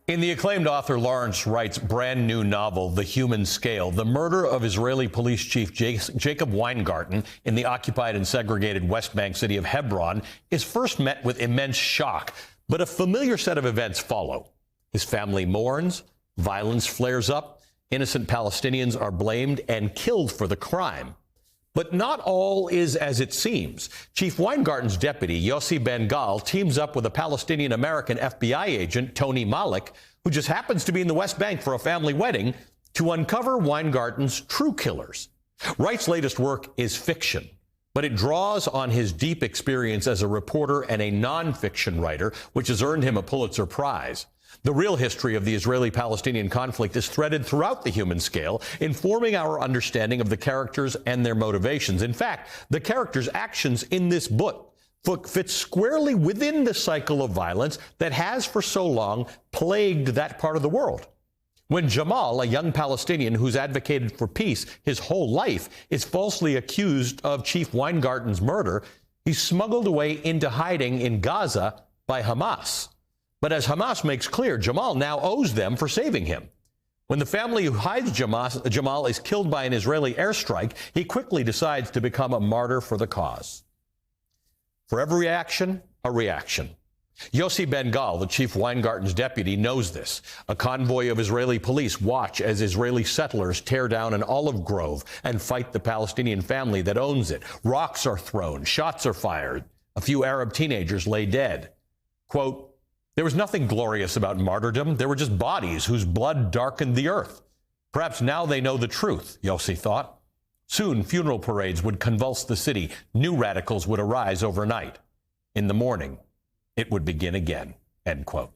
In the acclaimed author Lawrence Wright's brand new novel, The Human Scale, the murder of Israeli police chief Jacob Weingarten in the occupied and segregated West Bank city of Hebron is first met with immense shock. But a familiar set of events follow. His family mourns, violence flares up, innocent Palestinians are blamed and killed for the crime. But not all is as it seems. Chief Weingarten's deputy, Yossi Ben-Gal, teams up with a Palestinian-American FBI agent, Tony Malik, who just happens to be in the West Bank for a family wedding, to uncover Weingarten's true killers. Wright's latest work is fiction, but it draws on his deep experience as a reporter and a nonfiction writer, which has earned him a Pulitzer Prize. The real history of the Israeli-Palestinian conflict is threaded throughout The Human Scale, informing our understanding of the characters and their motivations. In fact, the characters' actions in this book fit squarely within the cycle of violence that has for so long plagued that part of the world. When Jamal, a young Palestinian who's advocated for peace his whole life, is falsely accused of Chief Weingarten's murder, he's smuggled away into hiding in Gaza by Hamas. But as Hamas makes clear, Jamal now owes them for saving him. When the family who hides Jamal is killed by an Israeli airstrike, he quickly decides to become a martyr for the cause. For every action, a reaction. Yossi Ben-Gal, the Chief Weingarten's deputy, knows this. A convoy of Israeli police watch as Israeli settlers tear down an olive grove and fight the Palestinian family that owns it. Rocks are thrown, shots are fired. A few Arab teenagers lay dead. Quote, "There was nothing glorious about martyrdom. There were just bodies whose blood darkened the earth. Perhaps now they know the truth," Yossi thought. Soon, funeral parades would convulse the city. New radicals would arise overnight. In the morning, it would begin again, end quote.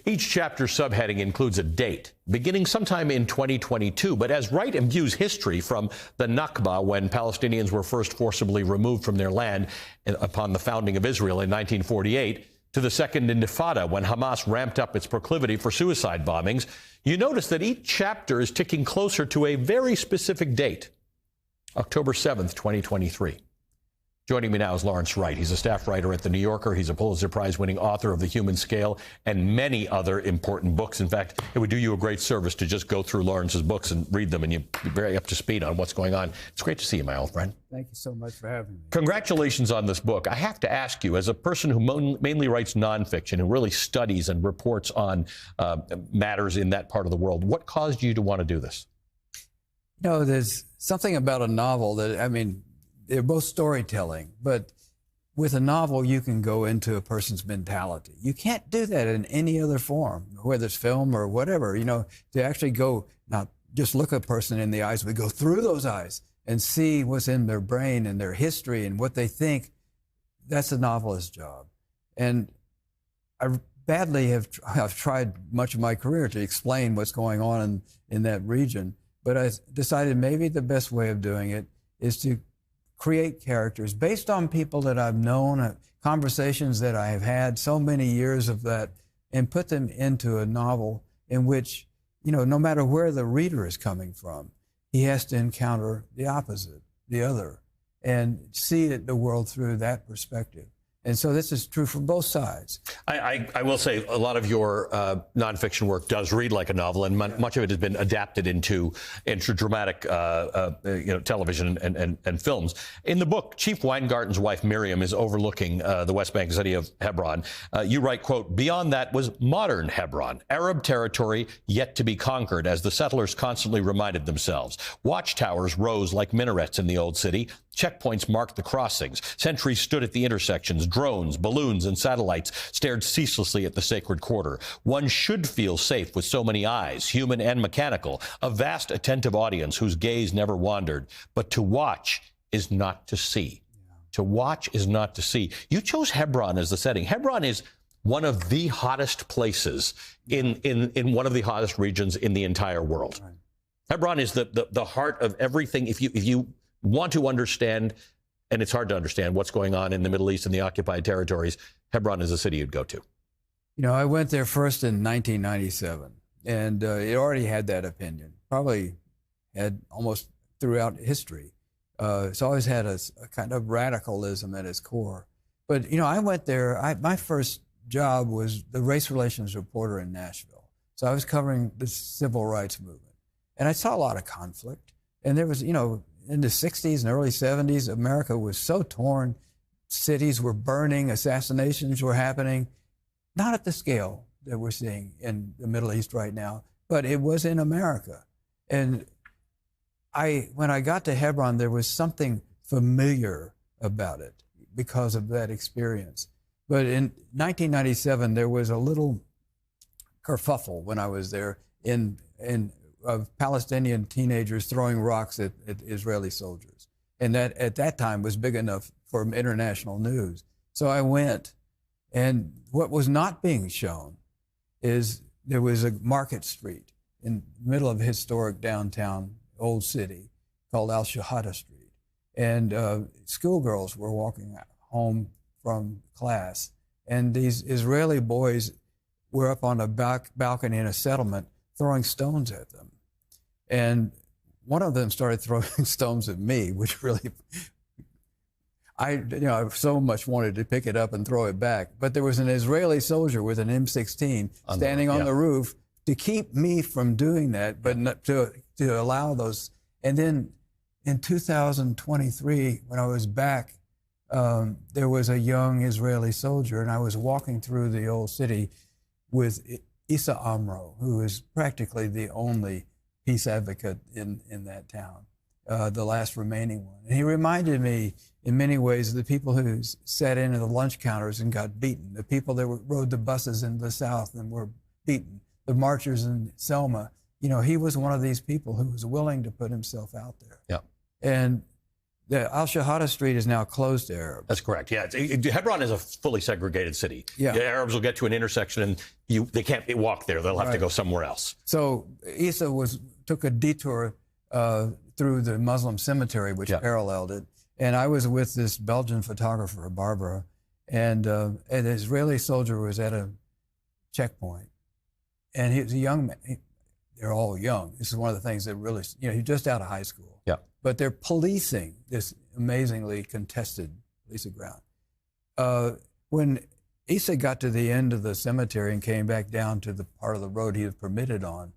Each chapter's subheading includes a date, beginning sometime in 2022. But as Wright imbues history from the Nakba, when Palestinians were first forcibly removed from their land upon the founding of Israel in 1948, to the Second Intifada, when Hamas ramped up its proclivity for suicide bombings, you notice that each chapter is ticking closer to a very specific date, October 7th, 2023. Joining me now is Lawrence Wright. He's a staff writer at The New Yorker. He's a Pulitzer Prize-winning author of The Human Scale and many other important books. In fact, it would do you a great service to just go through Lawrence's books and read them, and you'd be very up to speed on what's going on. It's great to see you, my old friend. Thank you so much for having me. Congratulations on this book. I have to ask you, as a person who mainly writes nonfiction, who really studies and reports on matters in that part of the world, what caused you to want to do this? You know, there's something about a novel that, I mean, they're both storytelling, but with a novel, you can go into a person's mentality. You can't do that in any other form, whether it's film or whatever, you know, to actually go, not just look a person in the eyes, but go through those eyes and see what's in their brain and their history and what they think. That's a novelist's job. And I badly have tried much of my career to explain what's going on in that region, but I decided maybe the best way of doing it is to create characters based on people that I've known, conversations that I have had, so many years of that, and put them into a novel in which, you know, no matter where the reader is coming from, he has to encounter the opposite, the other, and see the world through that perspective. And so this is true for both sides. I will say a lot of your nonfiction work does read like a novel, and much of it has been adapted into dramatic television and films. In the book, Chief Weingarten's wife, Miriam, is overlooking the West Bank city of Hebron. You write, quote, "Beyond that was modern Hebron, Arab territory yet to be conquered, as the settlers constantly reminded themselves. Watchtowers rose like minarets in the old city. Checkpoints marked the crossings. Sentries stood at the intersections. Drones, balloons, and satellites stared ceaselessly at the sacred quarter. One should feel safe with so many eyes, human and mechanical, a vast attentive audience whose gaze never wandered. But to watch is not to see. To watch is not to see." You chose Hebron as the setting. Hebron is one of the hottest places in one of the hottest regions in the entire world. Right. Hebron is the heart of everything. If you want to understand, and it's hard to understand what's going on in the Middle East and the occupied territories, Hebron is a city you'd go to. You know, I went there first in 1997, and it already had that opinion, probably had almost throughout history. It's always had a kind of radicalism at its core. But, you know, I went there, my first job was the race relations reporter in Nashville. So I was covering the civil rights movement. And I saw a lot of conflict. And there was, you know, in the 60s and early 70s, America was so torn. Cities were burning, assassinations were happening, not at the scale that we're seeing in the Middle East right now, but it was in America. And when I got to Hebron, there was something familiar about it because of that experience. But in 1997, there was a little kerfuffle when I was there of Palestinian teenagers throwing rocks at Israeli soldiers. And that at that time was big enough for international news. So I went, and what was not being shown is there was a market street in the middle of a historic downtown old city called Al-Shahada Street. And schoolgirls were walking home from class, and these Israeli boys were up on a balcony in a settlement throwing stones at them. And one of them started throwing stones at me, which really, I so much wanted to pick it up and throw it back. But there was an Israeli soldier with an M16 standing on the roof to keep me from doing that, but not to allow those. And then in 2023, when I was back, there was a young Israeli soldier, and I was walking through the old city with Issa Amro, who is practically the only peace advocate in that town, the last remaining one. And he reminded me in many ways of the people who sat in at the lunch counters and got beaten, the people that rode the buses in the South and were beaten, the marchers in Selma. You know, he was one of these people who was willing to put himself out there. Yeah. And the Al-Shahada Street is now closed to Arabs. That's correct. Yeah, Hebron is a fully segregated city. Yeah. The Arabs will get to an intersection and they can't walk there. They'll have to go somewhere else. So Issa took a detour through the Muslim cemetery, which paralleled it. And I was with this Belgian photographer, Barbara, and an Israeli soldier was at a checkpoint. And he was a young man. They're all young. This is one of the things that really, he's just out of high school. Yeah. But they're policing this amazingly contested piece of ground. When Issa got to the end of the cemetery and came back down to the part of the road he was permitted on,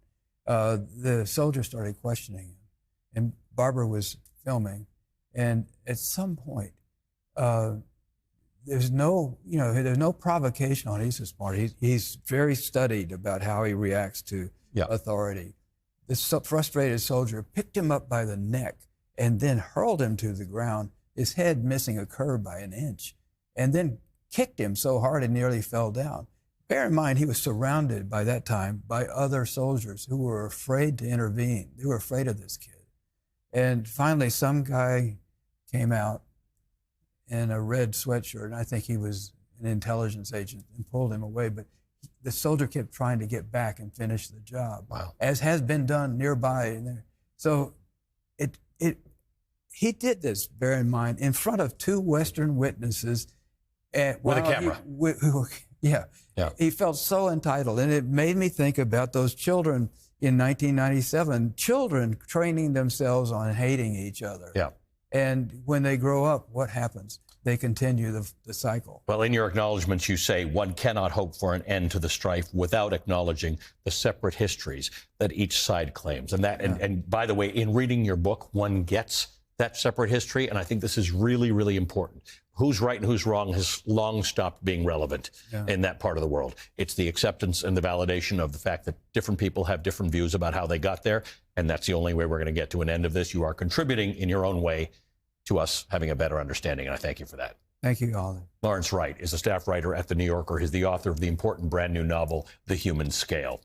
the soldier started questioning him. And Barbara was filming. And at some point, there's no provocation on Issa's part. He's very studied about how he reacts to authority. This frustrated soldier picked him up by the neck and then hurled him to the ground, his head missing a curve by an inch, and then kicked him so hard he nearly fell down. Bear in mind, he was surrounded by that time by other soldiers who were afraid to intervene. They were afraid of this kid. And finally, some guy came out in a red sweatshirt, and I think he was an intelligence agent, and pulled him away. But the soldier kept trying to get back and finish the job, as has been done nearby. So he did this, bear in mind, in front of two Western witnesses. With a camera. He felt so entitled. And it made me think about those children in 1997, children training themselves on hating each other. Yeah. And when they grow up, what happens? They continue the cycle. Well, in your acknowledgments, you say one cannot hope for an end to the strife without acknowledging the separate histories that each side claims. And by the way, in reading your book, one gets that separate history. And I think this is really, really important. Who's right and who's wrong has long stopped being relevant in that part of the world. It's the acceptance and the validation of the fact that different people have different views about how they got there. And that's the only way we're going to get to an end of this. You are contributing in your own way to us having a better understanding, and I thank you for that. Thank you, Ollie. Lawrence Wright is a staff writer at The New Yorker. He's the author of the important brand new novel, The Human Scale.